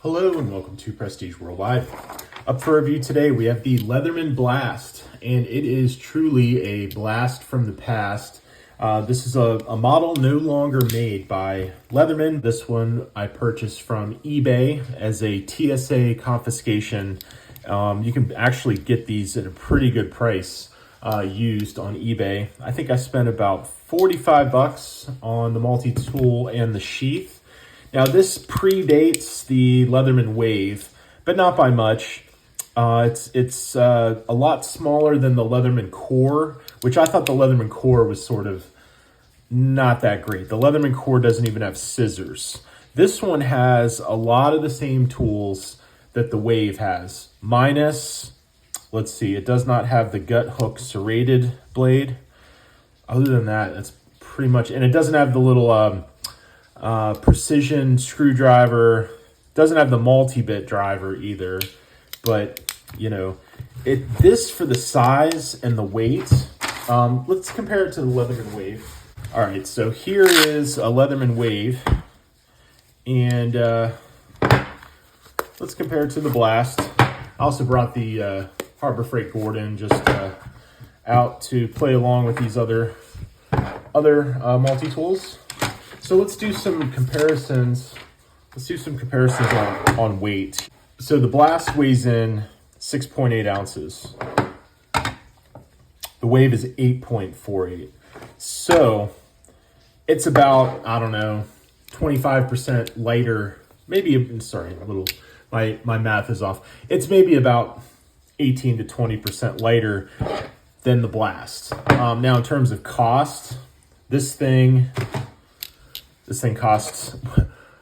Hello and welcome to Prestige Worldwide. Up for review today, we have the Leatherman Blast, and it is truly a blast from the past. This is a model no longer made by Leatherman. This one I purchased from eBay as a TSA confiscation. You can actually get these at a pretty good price used on eBay. I think I spent about 45 bucks on the multi-tool and the sheath. Now this predates the Leatherman Wave, but not by much. It's a lot smaller than the Leatherman Core, which I thought the Leatherman Core was sort of not that great. The Leatherman Core doesn't even have scissors. This one has a lot of the same tools that the Wave has, minus, let's see, it does not have the gut hook serrated blade. Other than that, that's pretty much, and it doesn't have the little precision screwdriver. Doesn't have the multi-bit driver either, but you know, this for the size and the weight. Let's compare it to the Leatherman Wave. All right, so here is a Leatherman Wave, and let's compare it to the Blast. I also brought the Harbor Freight Gordon just out to play along with these other multi-tools. So let's do some comparisons. Let's do some comparisons on weight. So the Blast weighs in 6.8 ounces. The Wave is 8.48. So it's about, I don't know, 25% lighter. Maybe, sorry, a little, my math is off. It's maybe about 18 to 20% lighter than the Blast. Now in terms of cost, this thing costs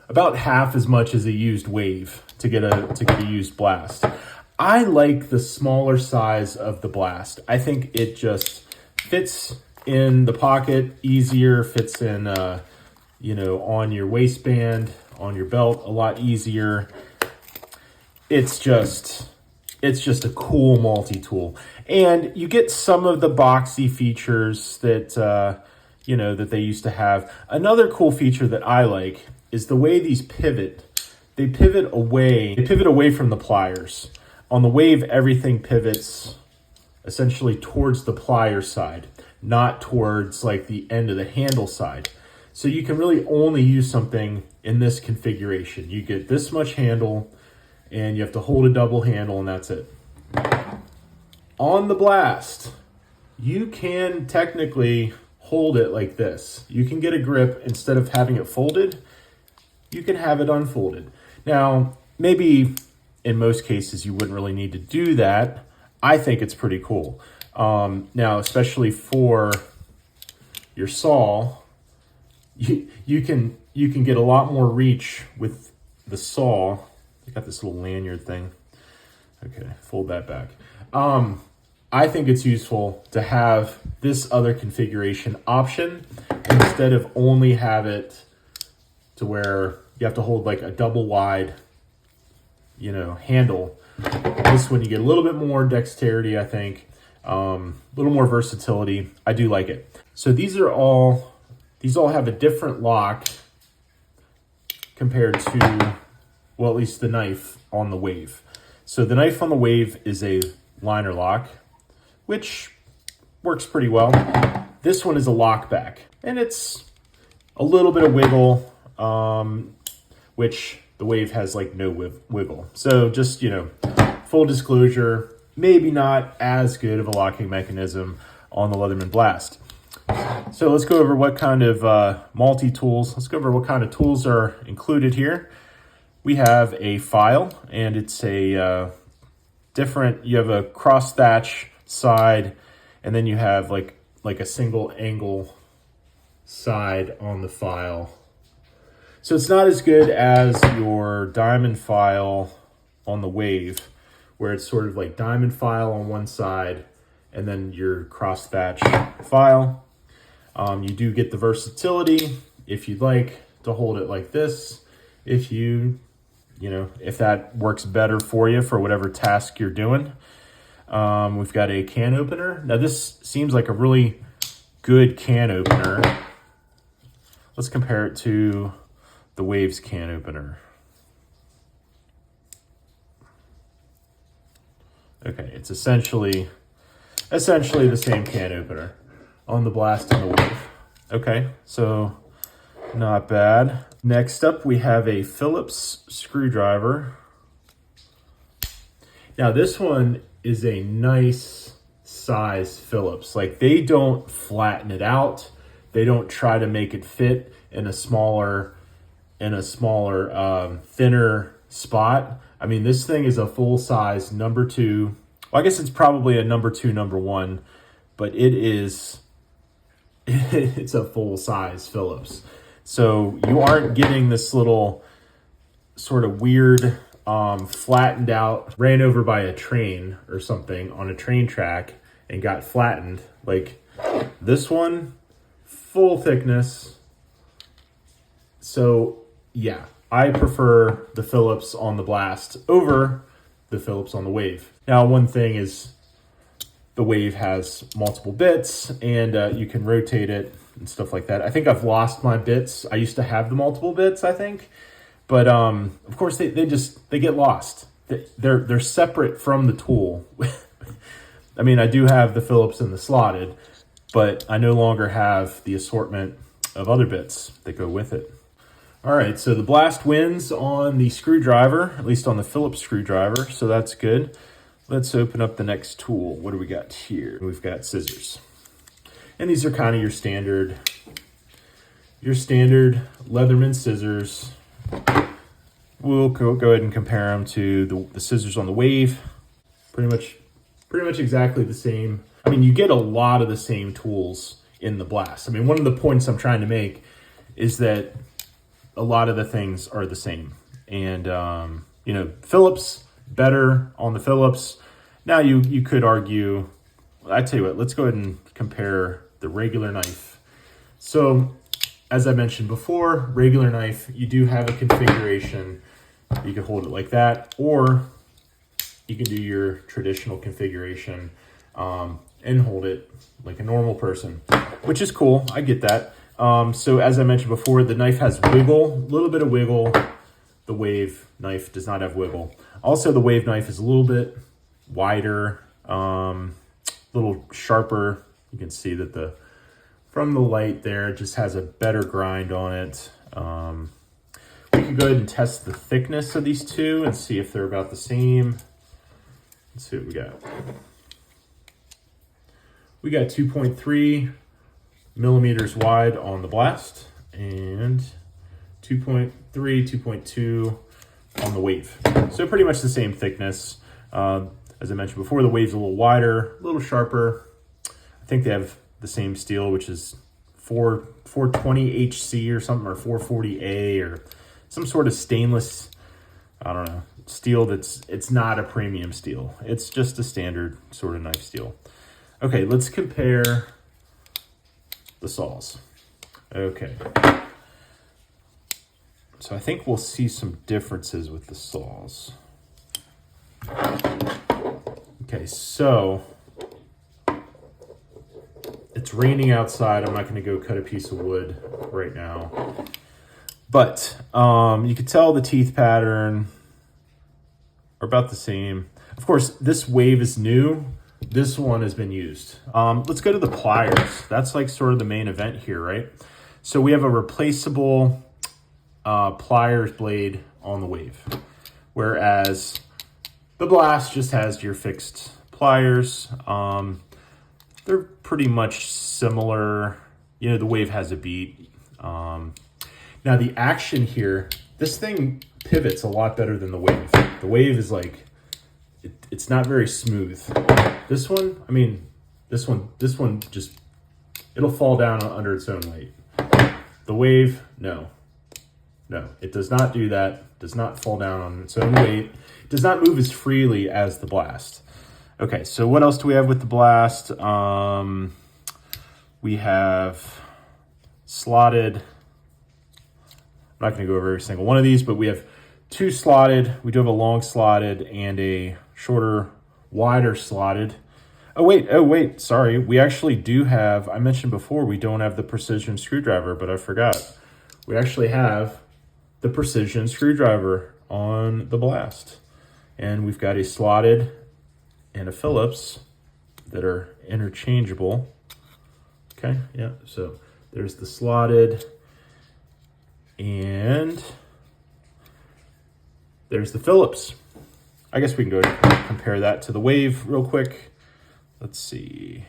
about half as much as a used Wave to get a used Blast. I like the smaller size of the Blast. I think it just fits in the pocket easier, fits in you know, on your waistband, on your belt a lot easier. It's just a cool multi-tool, and you get some of the boxy features that you know, that they used to have. Another cool feature that I like is the way these pivot. They pivot away from the pliers. On the Wave, everything pivots essentially towards the plier side, not towards like the end of the handle side. So you can really only use something in this configuration. You get this much handle, and you have to hold a double handle, and that's it. On the Blast, you can technically hold it like this. You can get a grip instead of having it folded. You can have it unfolded. Now, maybe in most cases you wouldn't really need to do that. I think it's pretty cool. Now, especially for your saw, you can get a lot more reach with the saw. I got this little lanyard thing. Okay, fold that back. I think it's useful to have this other configuration option instead of only have it to where you have to hold like a double wide, you know, handle. This one you get a little bit more dexterity, I think, a little more versatility. I do like it. So these all have a different lock compared to, well, at least the knife on the Wave. So the knife on the Wave is a liner lock, which works pretty well. This one is a lock back, and it's a little bit of wiggle, which the Wave has like no wiggle. So just, you know, full disclosure, maybe not as good of a locking mechanism on the Leatherman Blast. So let's go over what kind of multi-tools, let's go over what kind of tools are included here. We have a file, and it's a different, you have a cross thatch side, and then you have like a single angle side on the file. So it's not as good as your diamond file on the Wave, where it's sort of like diamond file on one side and then your cross thatch file. You do get the versatility if you'd like to hold it like this, if you know, if that works better for you for whatever task you're doing. We've got a can opener. Now this seems like a really good can opener. Let's compare it to the Wave's can opener. Okay, it's essentially the same can opener on the Blast and the Wave. Okay, so not bad. Next up, we have a Phillips screwdriver. Now this one is a nice size Phillips. Like, they don't flatten it out. They don't try to make it fit in a smaller, thinner spot. I mean, this thing is a full size number 2. Well, I guess it's probably a number 2, number 1, but it's a full size Phillips. So you aren't getting this little sort of weird, flattened out, ran over by a train or something on a train track and got flattened. Like this one, full thickness. So yeah, I prefer the Phillips on the Blast over the Phillips on the Wave. Now, one thing is the Wave has multiple bits and you can rotate it and stuff like that. I think I've lost my bits. I used to have the multiple bits, I think. But of course they get lost. They're separate from the tool. I mean, I do have the Phillips and the slotted, but I no longer have the assortment of other bits that go with it. All right, so the Blast wins on the screwdriver, at least on the Phillips screwdriver, so that's good. Let's open up the next tool. What do we got here? We've got scissors. And these are kind of your standard Leatherman scissors. We'll go ahead and compare them to the scissors on the Wave. Pretty much exactly the same. I mean, you get a lot of the same tools in the Blast. I mean, one of the points I'm trying to make is that a lot of the things are the same. And, you know, Phillips, better on the Phillips. Now you could argue, I tell you what, let's go ahead and compare the regular knife. So, as I mentioned before, regular knife, you do have a configuration. You can hold it like that, or you can do your traditional configuration and hold it like a normal person, which is cool. I get that. So as I mentioned before, the knife has wiggle, a little bit of wiggle. The Wave knife does not have wiggle. Also, the Wave knife is a little bit wider, a little sharper. You can see that from the light there, it just has a better grind on it. We can go ahead and test the thickness of these two and see if they're about the same. Let's see what we got. We got 2.3 millimeters wide on the Blast and 2.3, 2.2 on the Wave. So pretty much the same thickness. As I mentioned before, the Wave's a little wider, a little sharper. I think they have the same steel, which is 420 HC or something, or 440A, or some sort of stainless, I don't know, steel it's not a premium steel. It's just a standard sort of knife steel. Okay, let's compare the saws. Okay. So I think we'll see some differences with the saws. Okay, so it's raining outside. I'm not going to go cut a piece of wood right now. But you can tell the teeth pattern are about the same. Of course, this Wave is new. This one has been used. Let's go to the pliers. That's like sort of the main event here, right? So we have a replaceable pliers blade on the Wave, whereas the Blast just has your fixed pliers. They're pretty much similar. You know, the Wave has a beat. Now the action here, this thing pivots a lot better than the Wave. The Wave is like, it's not very smooth. This one, I mean, this one just, it'll fall down under its own weight. The Wave, no, it does not do that. Does not fall down on its own weight. It does not move as freely as the Blast. Okay, so what else do we have with the Blast? We have slotted. I'm not going to go over every single one of these, but we have 2 slotted. We do have a long slotted and a shorter, wider slotted. Oh wait, sorry. We actually do have, I mentioned before, we don't have the precision screwdriver, but I forgot. We actually have the precision screwdriver on the Blast. And we've got a slotted and a Phillips that are interchangeable. Okay, yeah, so there's the slotted, and there's the Phillips. I guess we can go ahead and compare that to the Wave real quick. Let's see.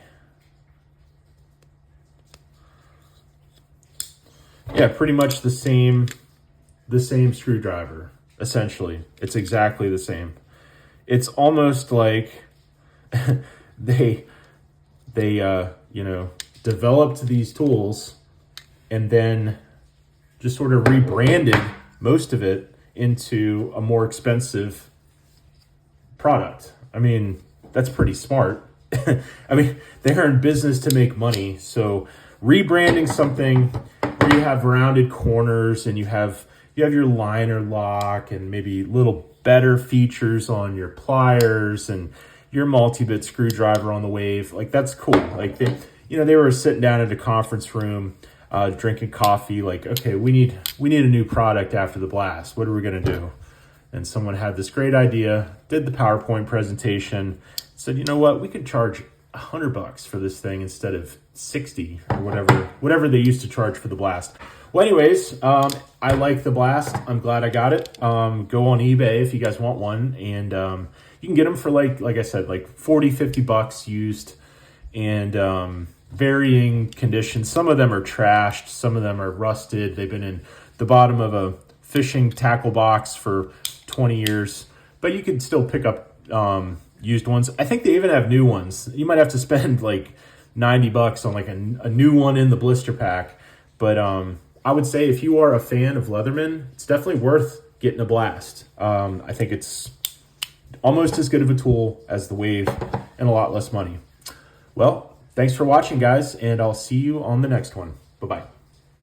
Yeah, pretty much the same screwdriver, essentially. It's exactly the same. It's almost like they you know, developed these tools and then just sort of rebranded most of it into a more expensive product. I mean, that's pretty smart. I mean, they're in business to make money. So rebranding something where you have rounded corners and you have your liner lock and maybe little better features on your pliers and your multi-bit screwdriver on the Wave, like that's cool. Like they were sitting down at a conference room, drinking coffee. Like, okay, we need a new product after the Blast. What are we gonna do? And someone had this great idea, did the PowerPoint presentation, said, you know what, we could charge $100 for this thing instead of 60 or whatever they used to charge for the Blast. Well, anyways, I like the Blast. I'm glad I got it. Go on eBay if you guys want one, and you can get them for like I said, like 40, $50 used, and varying conditions. Some of them are trashed, some of them are rusted. They've been in the bottom of a fishing tackle box for 20 years, but you could still pick up used ones. I think they even have new ones. You might have to spend like $90 on like a new one in the blister pack, but I would say if you are a fan of Leatherman, it's definitely worth getting a Blast. I think it's almost as good of a tool as the Wave and a lot less money. Well, thanks for watching, guys, and I'll see you on the next one. Bye-bye.